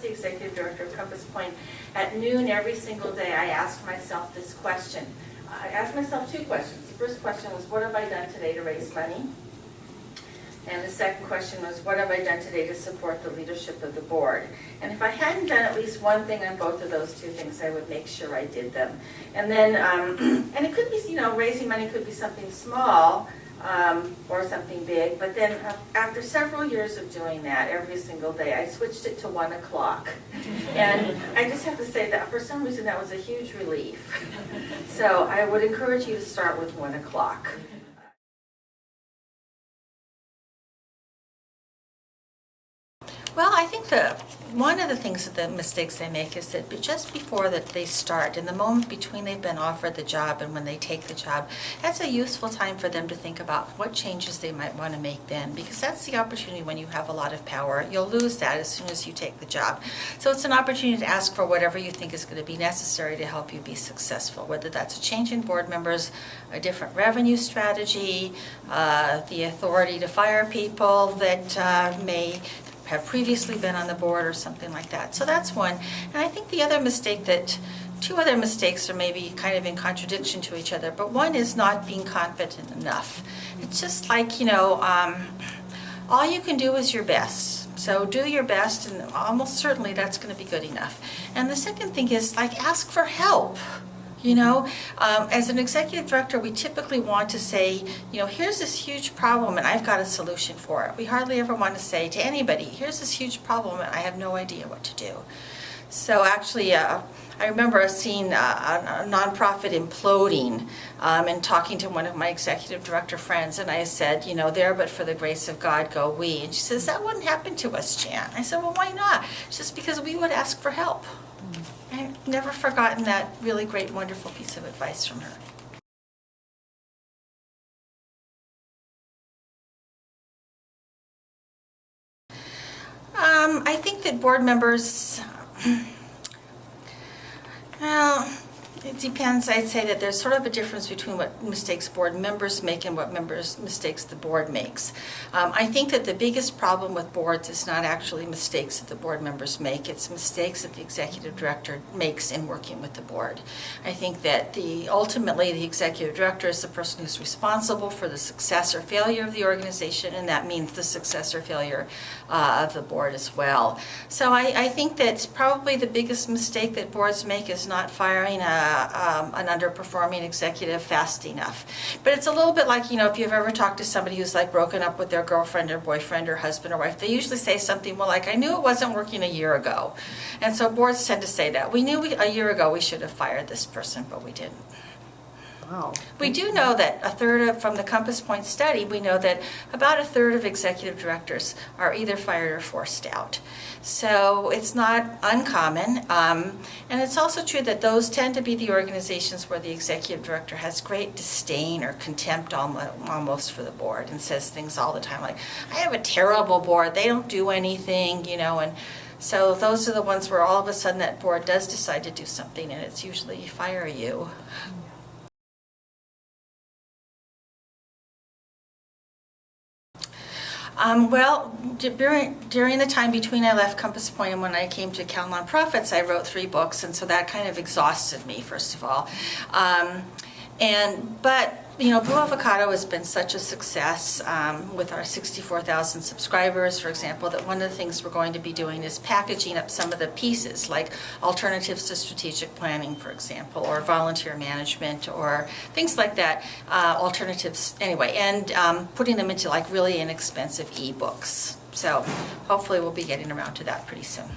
the executive director of CompassPoint, at noon every single day I asked myself this question. I asked myself two questions. The first question was, what have I done today to raise money? And the second question was, what have I done today to support the leadership of the board? And if I hadn't done at least one thing on both of those two things, I would make sure I did them. And then, and it could be, you know, raising money could be something small or something big, but then after several years of doing that every single day, I switched it to 1 o'clock. And I just have to say that for some reason that was a huge relief. So I would encourage you to start with 1 o'clock. Well, I think one of the things that the mistakes they make is that just before that they start, in the moment between they've been offered the job and when they take the job, that's a useful time for them to think about what changes they might want to make then, because that's the opportunity when you have a lot of power. You'll lose that as soon as you take the job. So it's an opportunity to ask for whatever you think is going to be necessary to help you be successful, whether that's a change in board members, a different revenue strategy, the authority to fire people that may have previously been on the board or something like that. So that's one. And I think the other mistake two other mistakes are maybe kind of in contradiction to each other, but one is not being confident enough. It's just like, you know, all you can do is your best. So do your best, and almost certainly that's going to be good enough. And the second thing is, like, ask for help. You know, as an executive director, we typically want to say, you know, here's this huge problem and I've got a solution for it. We hardly ever want to say to anybody, here's this huge problem and I have no idea what to do. So actually, I remember seeing a nonprofit imploding and talking to one of my executive director friends, and I said, you know, there but for the grace of God go we. And she says, that wouldn't happen to us, Jan. I said, well, why not? It's just because we would ask for help. I've never forgotten that really great, wonderful piece of advice from her. I think that board members, well, it depends. I'd say that there's sort of a difference between what mistakes board members make and what mistakes the board makes. I think that the biggest problem with boards is not actually mistakes that the board members make. It's mistakes that the executive director makes in working with the board. I think that ultimately the executive director is the person who's responsible for the success or failure of the organization, and that means the success or failure of the board as well. So I think that probably the biggest mistake that boards make is not firing an underperforming executive fast enough. But it's a little bit like, you know, if you've ever talked to somebody who's like broken up with their girlfriend or boyfriend or husband or wife, they usually say something, well, like, I knew it wasn't working a year ago. And so boards tend to say that. We knew a year ago we should have fired this person, but we didn't. Wow. We do know that from the CompassPoint study, we know that about 1/3 of executive directors are either fired or forced out. So it's not uncommon. And it's also true that those tend to be the organizations where the executive director has great disdain or contempt almost for the board and says things all the time like, I have a terrible board, they don't do anything, you know, and so those are the ones where all of a sudden that board does decide to do something, and it's usually fire you. Well, during the time between I left CompassPoint and when I came to Cal Nonprofits, I wrote 3 books, and so that kind of exhausted me, first of all. But you know, Blue Avocado has been such a success with our 64,000 subscribers, for example, that one of the things we're going to be doing is packaging up some of the pieces, like alternatives to strategic planning, for example, or volunteer management, or things like that, alternatives, anyway, and putting them into like really inexpensive e-books. So hopefully we'll be getting around to that pretty soon.